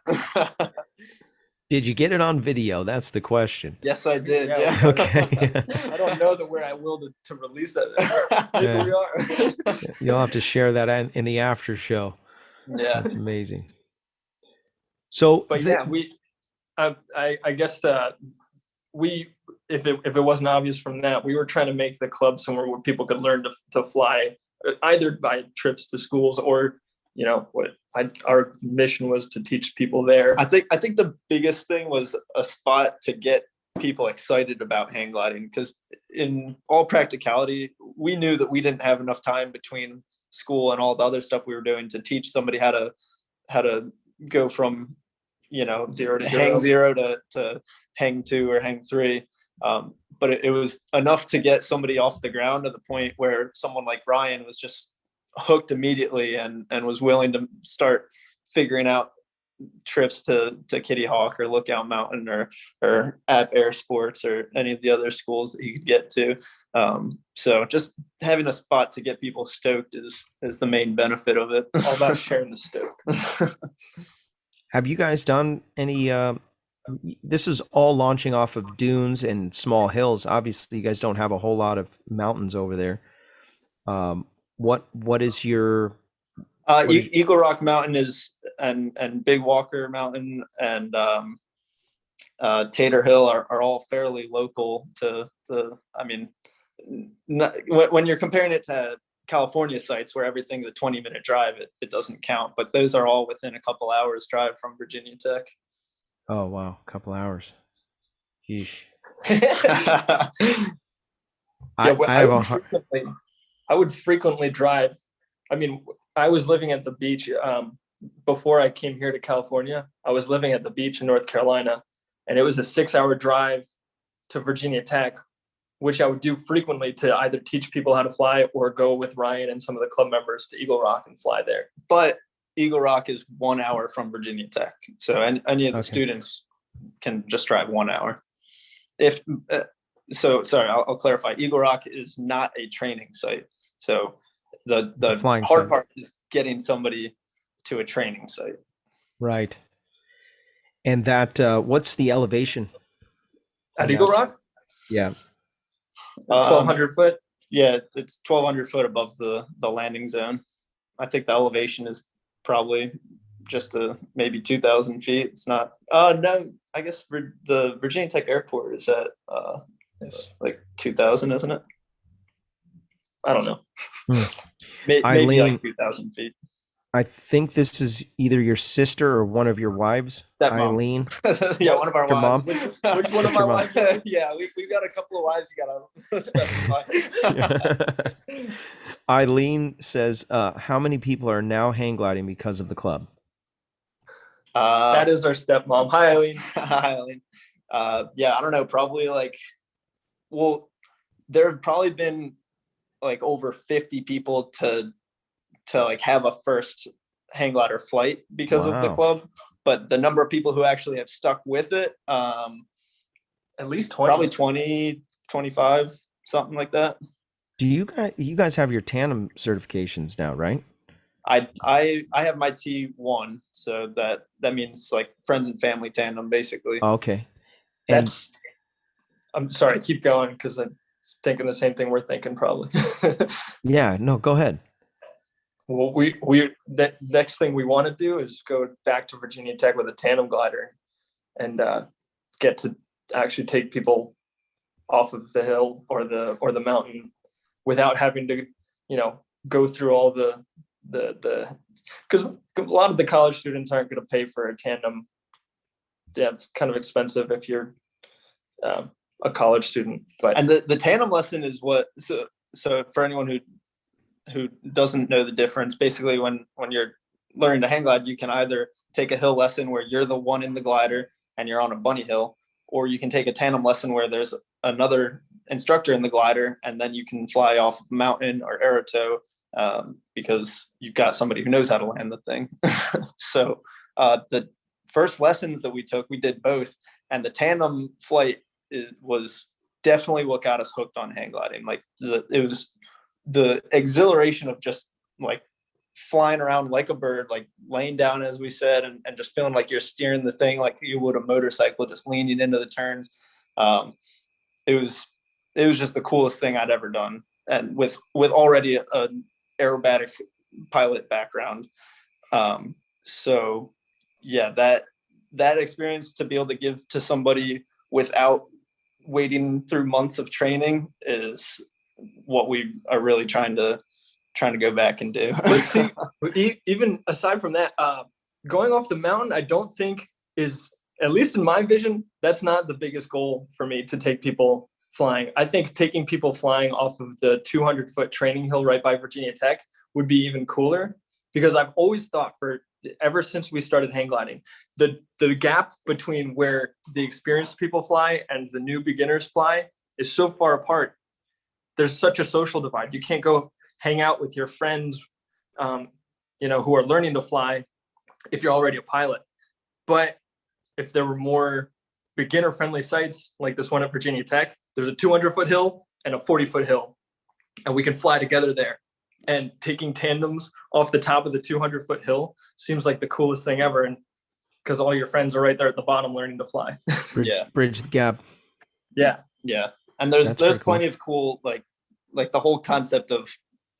Did you get it on video? That's the question. Yes, I did. Yeah. Yeah. Okay. I don't know that we're at will to release that. Maybe Yeah. we are. You'll have to share that in the after show. Yeah. That's amazing. So, But yeah, I guess if it wasn't obvious from that, we were trying to make the club somewhere where people could learn to fly, either by trips to schools or, our mission was to teach people there. I think the biggest thing was a spot to get people excited about hang gliding, because in all practicality, we knew that we didn't have enough time between school and all the other stuff we were doing to teach somebody how to go from Zero to hang zero. 0 to hang 2 or hang 3. But it was enough to get somebody off the ground to the point where someone like Ryan was just hooked immediately and was willing to start figuring out trips to Kitty Hawk or Lookout Mountain or App Air Sports or any of the other schools that you could get to. So just having a spot to get people stoked is the main benefit of it. All about sharing the stoke. have you guys done any? This is all launching off of dunes and small hills. Obviously, you guys don't have a whole lot of mountains over there. What is your Eagle Rock Mountain is and Big Walker Mountain and Tater Hill are all fairly local to the. I mean, when you're comparing it to California sites where everything's a 20-minute drive, it doesn't count. But those are all within a couple hours drive from Virginia Tech. Oh wow, a couple hours. Yeesh. I would frequently drive. I mean, I was living at the beach before I came here to California. I was living at the beach in North Carolina, and it was a 6-hour drive to Virginia Tech, which I would do frequently to either teach people how to fly or go with Ryan and some of the club members to Eagle Rock and fly there. But Eagle Rock is 1 hour from Virginia Tech, so any of the students can just drive 1 hour. Sorry, I'll clarify. Eagle Rock is not a training site, so the hard site. part is getting somebody to a training site. Right. And that what's the elevation at Eagle Rock? Yeah. 1,200 foot. Yeah, it's 1,200 foot above the landing zone. I think the elevation is probably just maybe 2,000 feet. It's not. No, I guess the Virginia Tech Airport is at like 2,000, isn't it? I don't know. Maybe Eileen, like 2,000 feet. I think this is either your sister or one of your wives, Stepmom. Eileen. Yeah, one of our Your wives. mom? Which one of Your our mom. wives? Yeah, we've got a couple of wives you gotta specify. Eileen says, how many people are now hang gliding because of the club? That is our stepmom. Hi, Eileen. Hi, Eileen. Yeah, I don't know. Probably there have probably been like over 50 people to like have a first hang glider flight because of the Wow. club, but the number of people who actually have stuck with it, At least 20. probably 20, 25, something like that. Do you guys have your tandem certifications now, right? I have my T1, so that means like friends and family tandem, basically. Okay. And I'm sorry, keep going because I'm thinking the same thing we're thinking probably. yeah, no, go ahead. Well, the next thing we want to do is go back to Virginia Tech with a tandem glider and get to actually take people off of the hill or the mountain without having to, go through all the because a lot of the college students aren't going to pay for a tandem. Yeah, it's kind of expensive if you're a college student. But And the tandem lesson is what so for anyone who doesn't know the difference, basically when you're learning to hang glide, you can either take a hill lesson where you're the one in the glider and you're on a bunny hill, or you can take a tandem lesson where there's another instructor in the glider and then you can fly off of mountain or aerotow because you've got somebody who knows how to land the thing. So the first lessons that we took, we did both, and the tandem flight was definitely what got us hooked on hang gliding. Like it was the exhilaration of just like flying around like a bird, like laying down, as we said, and just feeling like you're steering the thing like you would a motorcycle, just leaning into the turns. It was just the coolest thing I'd ever done, and with already an aerobatic pilot background. So yeah, that experience to be able to give to somebody without wading through months of training is what we are really trying to go back and do. But see, even aside from that, going off the mountain, I don't think is, at least in my vision, that's not the biggest goal for me, to take people flying. I think taking people flying off of the 200-foot training hill right by Virginia Tech would be even cooler, because I've always thought, ever since we started hang gliding, the gap between where the experienced people fly and the new beginners fly is so far apart. There's such a social divide. You can't go hang out with your friends, who are learning to fly if you're already a pilot. But if there were more beginner friendly sites like this one at Virginia Tech, there's a 200-foot hill and a 40-foot hill, and we can fly together there. And taking tandems off the top of the 200-foot hill seems like the coolest thing ever. And because all your friends are right there at the bottom learning to fly. Bridge the gap. Yeah. And there's plenty cool. of cool, like the whole concept of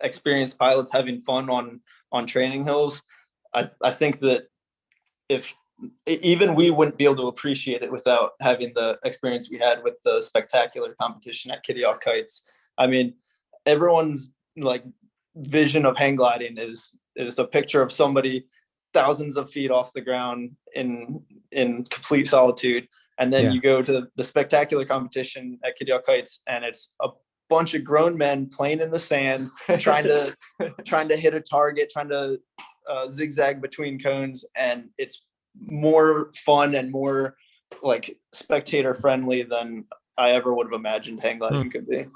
experienced pilots having fun on training hills. I think that if even we wouldn't be able to appreciate it without having the experience we had with the spectacular competition at Kitty Hawk Kites. I mean, everyone's like vision of hang gliding is a picture of somebody thousands of feet off the ground in complete solitude, and then you go to the spectacular competition at Kitty Hawk Kites, and it's a bunch of grown men playing in the sand, trying to hit a target, trying to zigzag between cones, and it's more fun and more like spectator friendly than I ever would have imagined hang gliding could be.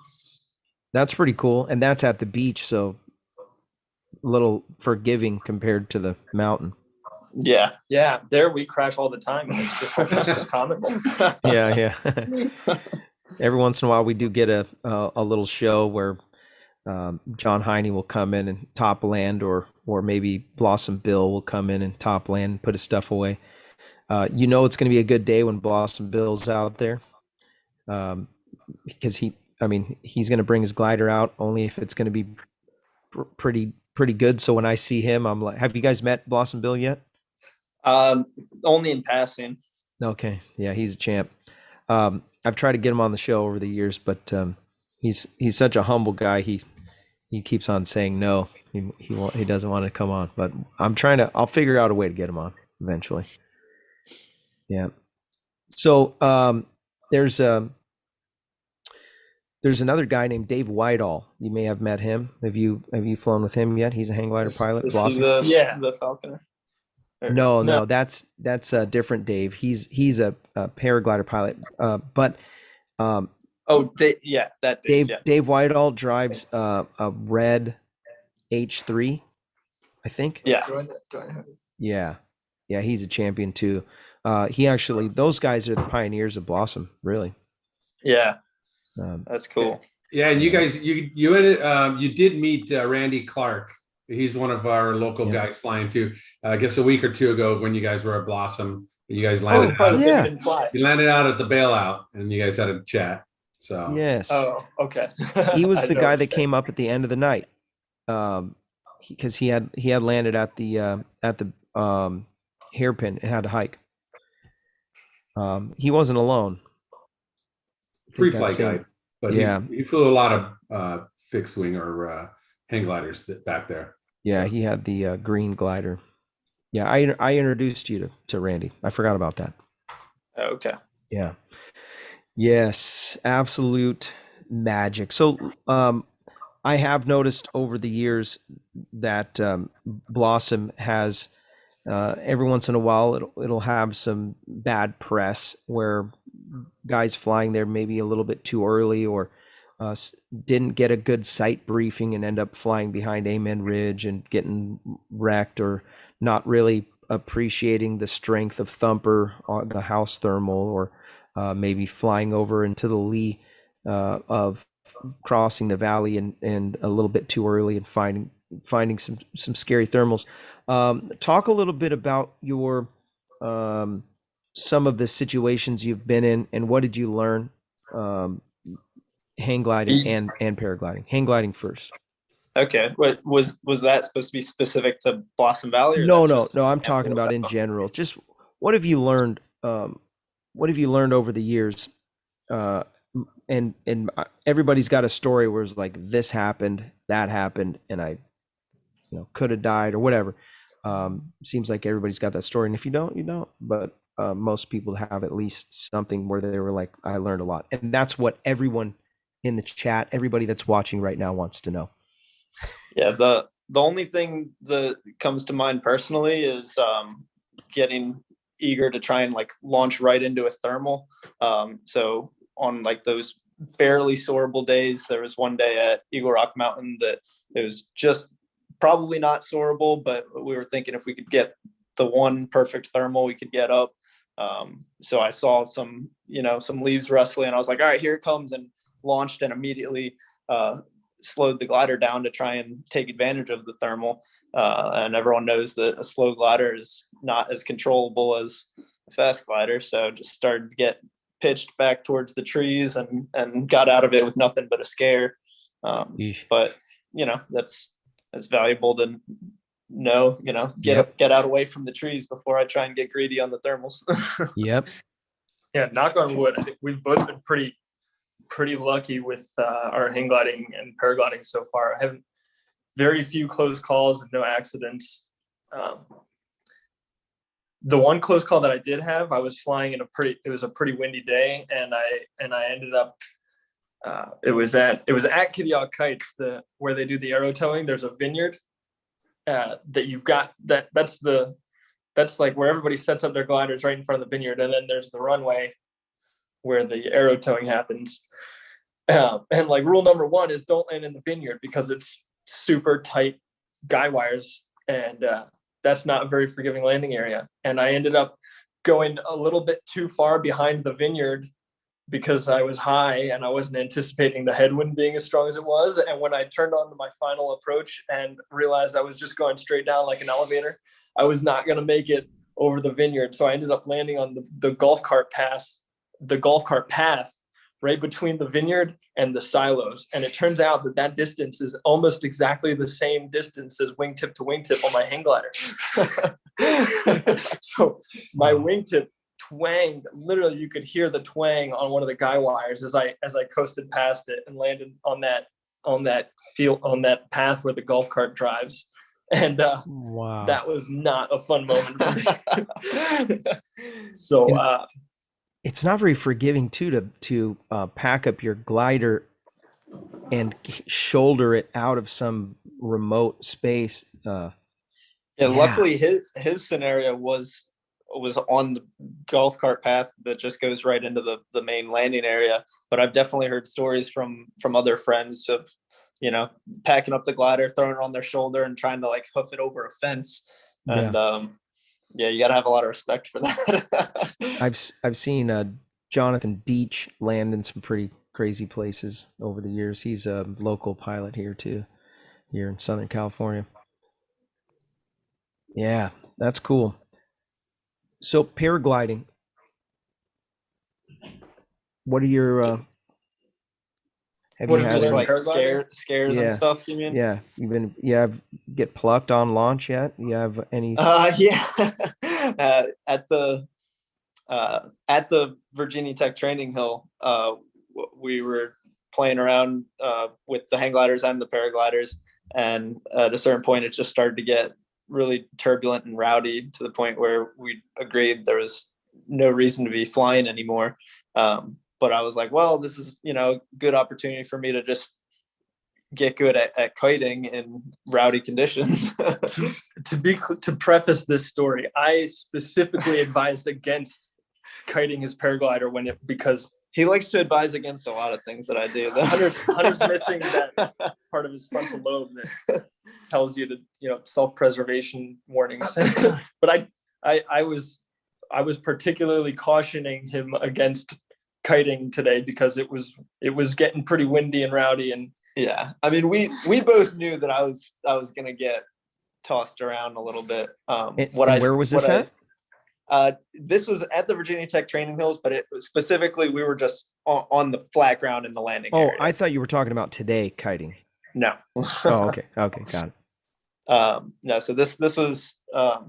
That's pretty cool, and that's at the beach, so a little forgiving compared to the mountain. Yeah, there we crash all the time, and it's just common. Yeah. Every once in a while we do get a little show where John Heine will come in and top land, or maybe Blossom Bill will come in and top land and put his stuff away. It's going to be a good day when Blossom Bill's out there, because he's going to bring his glider out only if it's going to be pretty good. So when I see him, I'm like, have you guys met Blossom Bill yet? Only in passing. Okay. Yeah, he's a champ. I've tried to get him on the show over the years, but he's such a humble guy. He keeps on saying no. He doesn't want to come on, but I'll figure out a way to get him on eventually. Yeah. So there's another guy named Dave Whitehall. You may have met him. Have you flown with him yet? He's a hang glider pilot. This Blossom. the Falconer. No, that's a different Dave. He's a paraglider pilot. But that Dave. Dave Whitehall drives a red H3, I think. Yeah. Yeah, he's a champion too. Those guys are the pioneers of Blossom, really. Yeah, that's cool. Yeah, and you guys, you did meet Randy Clark. He's one of our local guys flying too. I guess a week or two ago when you guys were at Blossom, you guys landed you landed out at the bailout, and you guys had a chat. So yes. Oh, okay. He was the guy that came up at the end of the night, because he had landed at the hairpin and had to hike. He wasn't alone. Free flight guy, but he flew a lot of fixed wing or hang gliders back there. Yeah, he had the green glider. Yeah, I introduced you to Randy. I forgot about that. Okay. Yeah. Yes, absolute magic. So I have noticed over the years that Blossom has every once in a while it'll have some bad press where guys flying there maybe a little bit too early, or didn't get a good sight briefing and end up flying behind Amen Ridge and getting wrecked, or not really appreciating the strength of Thumper on the house thermal, or maybe flying over into the lee of crossing the valley and a little bit too early and finding some scary thermals. Talk a little bit about your some of the situations you've been in, and what did you learn hang gliding and paragliding. Hang gliding first. Okay. What was that supposed to be specific to Blossom Valley? Or No. I'm talking about in general. Just what have you learned? What have you learned over the years? And everybody's got a story where it's like, this happened, that happened, and I, could have died or whatever. Seems like everybody's got that story, and if you don't, you don't. But most people have at least something where they were like, I learned a lot, and that's what everyone in the chat, everybody that's watching right now, wants to know. Yeah, the only thing that comes to mind personally is getting eager to try and like launch right into a thermal. So on like those barely soarable days, there was one day at Eagle Rock Mountain that it was just probably not soarable, but we were thinking if we could get the one perfect thermal we could get up. So I saw some leaves rustling, and I was like, all right, here it comes, and launched and immediately slowed the glider down to try and take advantage of the thermal. And everyone knows that a slow glider is not as controllable as a fast glider. So just started to get pitched back towards the trees and got out of it with nothing but a scare. But that's valuable to know, get out away from the trees before I try and get greedy on the thermals. Yep. Yeah. Knock on wood. I think we've both been pretty lucky with our hang gliding and paragliding so far. I haven't very few close calls and no accidents. The one close call that I did have, I was flying it was a pretty windy day, and I ended up it was at Kitty Hawk Kites, where they do the arrow towing. There's a vineyard that you've got that's like where everybody sets up their gliders right in front of the vineyard, and then there's the runway where the arrow towing happens. And like rule number one is don't land in the vineyard, because it's super tight guy wires, and that's not a very forgiving landing area. And I ended up going a little bit too far behind the vineyard because I was high and I wasn't anticipating the headwind being as strong as it was. And when I turned on to my final approach and realized I was just going straight down like an elevator, I was not going to make it over the vineyard. So I ended up landing on the golf cart path right between the vineyard and the silos. And it turns out that distance is almost exactly the same distance as wingtip to wingtip on my hang glider. So my wingtip twanged, literally you could hear the twang on one of the guy wires as I coasted past it and landed on that path where the golf cart drives. And wow, that was not a fun moment for me. So it's not very forgiving too to pack up your glider and shoulder it out of some remote space. Luckily his scenario was on the golf cart path that just goes right into the main landing area. But I've definitely heard stories from other friends of packing up the glider, throwing it on their shoulder, and trying to like hoof it over a fence. And you got to have a lot of respect for that. I've seen Jonathan Deach land in some pretty crazy places over the years. He's a local pilot here in Southern California. Yeah, that's cool. So paragliding, what are your have what you are had just any, like scares and stuff, you mean? Yeah, get plucked on launch yet? You have any at the Virginia Tech training hill, we were playing around with the hang gliders and the paragliders, and at a certain point it just started to get really turbulent and rowdy to the point where we agreed there was no reason to be flying anymore. But I was like, well, this is good opportunity for me to just get good at kiting in rowdy conditions. To preface this story, I specifically advised against kiting his paraglider because He likes to advise against a lot of things that I do. Hunter's missing that part of his frontal lobe that tells you to, self-preservation warnings. But I was particularly cautioning him against kiting today because it was getting pretty windy and rowdy. And yeah, I mean, we both knew that I was going to get tossed around a little bit. Where was this at? This was at the Virginia Tech training hills, but it was specifically, we were just on the flat ground in the landing area. I thought you were talking about today kiting. No. Oh, okay. Okay. Got it. No. So this was, a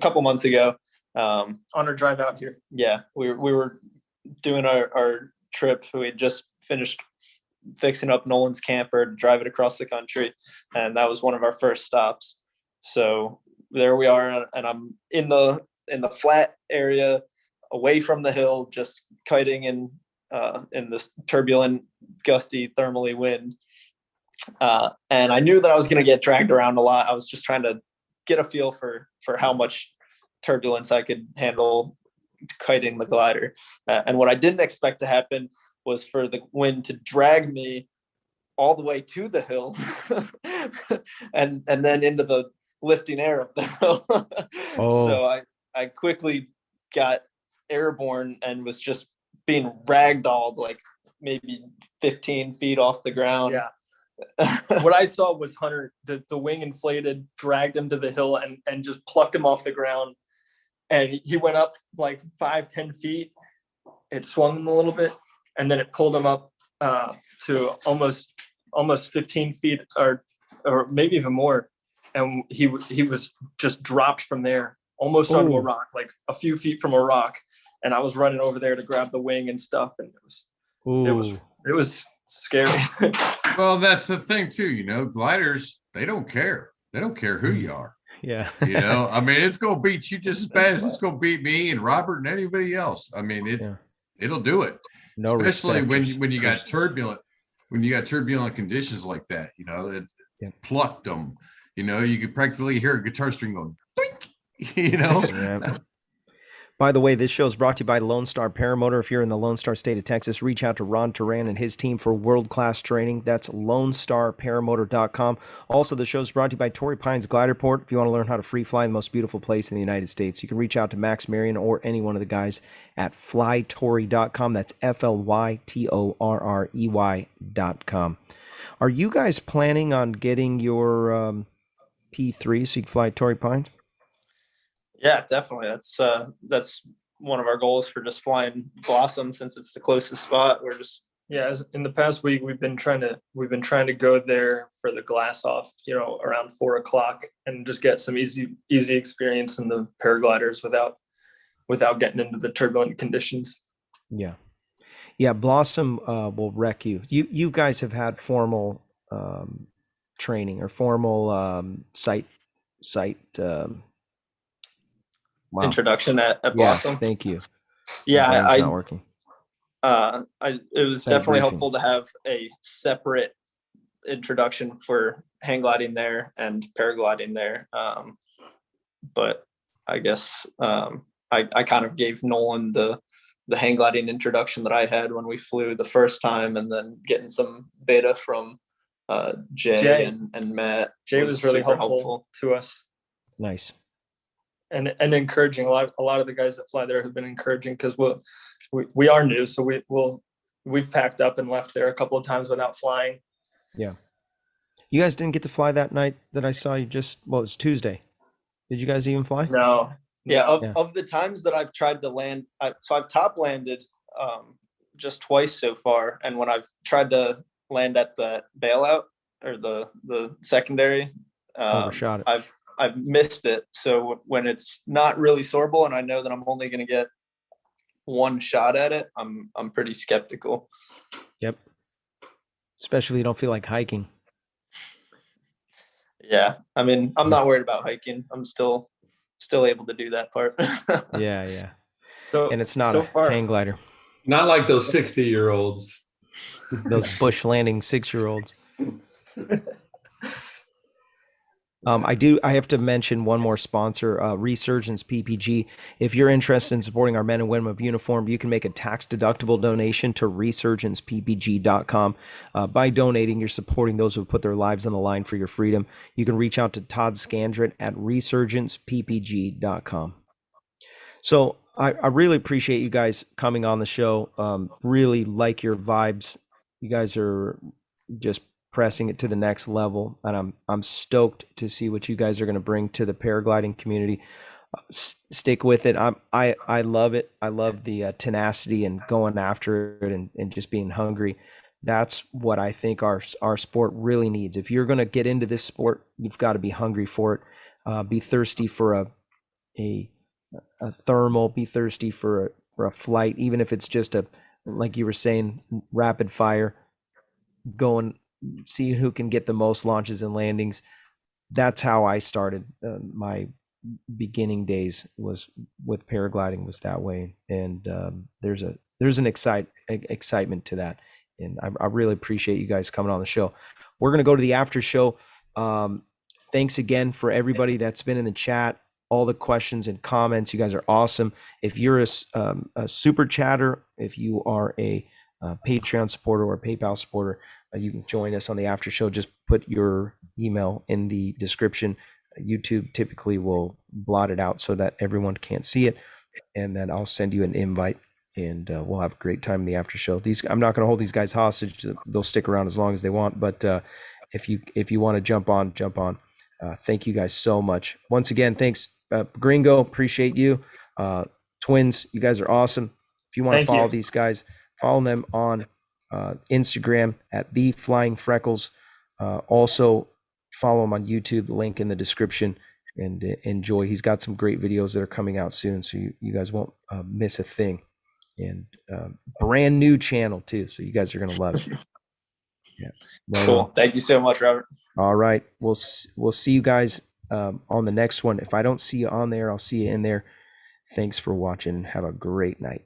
couple months ago, on our drive out here. Yeah. We were doing our trip. We had just finished fixing up Nolan's camper to drive it across the country. And that was one of our first stops. So there we are, and I'm in the flat area away from the hill, just kiting in this turbulent, gusty, thermally wind. And I knew that I was going to get dragged around a lot. I was just trying to get a feel for how much turbulence I could handle kiting the glider. And what I didn't expect to happen was for the wind to drag me all the way to the hill and then into the lifting air of the hill. So I quickly got airborne and was just being ragdolled like maybe 15 feet off the ground. Yeah. What I saw was Hunter, the wing inflated, dragged him to the hill and just plucked him off the ground. And he went up like 5-10 feet. It swung him a little bit, and then it pulled him up to almost 15 feet or maybe even more. And he was just dropped from there, almost onto a rock, like a few feet from a rock. And I was running over there to grab the wing and stuff, and it was scary. Well, that's the thing too, gliders, they don't care. They don't care who you are. Yeah. I mean, it's gonna beat you just as bad as it's gonna beat me and Robert and anybody else. I mean, it'll do it. No, especially when you got turbulent conditions like that. It plucked them. You could practically hear a guitar string going, doink, Yeah. By the way, this show is brought to you by Lone Star Paramotor. If you're in the Lone Star state of Texas, reach out to Ron Turan and his team for world-class training. That's LoneStarParamotor.com. Also, the show is brought to you by Torrey Pines Glider Port. If you want to learn how to free fly in the most beautiful place in the United States, you can reach out to Max Marion or any one of the guys at flytorrey.com. That's FLYTORREY.com. Are you guys planning on getting your P3 so you can fly Torrey Pines? Yeah, definitely. That's one of our goals for just flying Blossom, since it's the closest spot. We're just as in the past week we've been trying to go there for the glass off, around 4:00 and just get some easy experience in the paragliders without getting into the turbulent conditions. Yeah, Blossom will wreck you. You guys have had formal training or formal site wow. Introduction at Blossom. Yeah, thank you. Yeah, it's not working. It was definitely helpful to have a separate introduction for hang gliding there and paragliding there. But I guess I kind of gave Nolan the hang gliding introduction that I had when we flew the first time, and then getting some beta from Jay and Matt. Jay was really helpful to us. Nice. And encouraging. A lot of the guys that fly there have been encouraging, because we are new, so we've packed up and left there a couple of times without flying. Yeah. You guys didn't get to fly that night that I saw you it was Tuesday. Did you guys even fly? No. Yeah. Of the times that I've tried to land, so I've top landed just twice so far. And when I've tried to land at the bailout or the secondary, overshot it. I've missed it. So when it's not really soarable and I know that I'm only going to get one shot at it, I'm pretty skeptical. Yep. Especially if you don't feel like hiking. Yeah. I mean, I'm not worried about hiking. I'm still able to do that part. Yeah. And it's not hang glider. Not like those 60-year-olds. Those bush landing 6-year-olds. I have to mention one more sponsor, Resurgence PPG. If you're interested in supporting our men and women of uniform, you can make a tax-deductible donation to resurgencepppg.com. By donating, you're supporting those who put their lives on the line for your freedom. You can reach out to Todd Scandrett at resurgencepppg.com. So I really appreciate you guys coming on the show. Really like your vibes. You guys are just pressing it to the next level, and I'm stoked to see what you guys are going to bring to the paragliding community. Stick with it. I love it. I love the tenacity and going after it, and just being hungry. That's what I think our sport really needs. If you're going to get into this sport, you've got to be hungry for it. Be thirsty for a thermal. Be thirsty for a flight, even if it's just like you were saying, rapid fire. Going, see who can get the most launches and landings. That's how I started. My beginning days was with paragliding was that way, and there's an excitement to that, and I really appreciate you guys coming on the show. We're gonna go to the after show. Thanks again for everybody that's been in the chat, all the questions and comments. You guys are awesome. If you're a super chatter, if you are a Patreon supporter or a PayPal supporter, you can join us on the after show. Just put your email in the description. YouTube typically will blot it out so that everyone can't see it, and then I'll send you an invite, and we'll have a great time in the after show. I'm not going to hold these guys hostage. They'll stick around as long as they want, but if you want to jump on. Thank you guys so much. Once again, thanks, Gringo. Appreciate you. Twins, you guys are awesome. If you want to follow these guys, follow them on Instagram at the Flying Freckles. Also follow him on YouTube, the link in the description, and enjoy. He's got some great videos that are coming out soon, so you guys won't miss a thing. And brand new channel too, so you guys are gonna love it. Yeah. Cool. Thank you so much, Robert. All right, we'll see you guys on the next one. If I don't see you on there, I'll see you in there. Thanks for watching. Have a great night.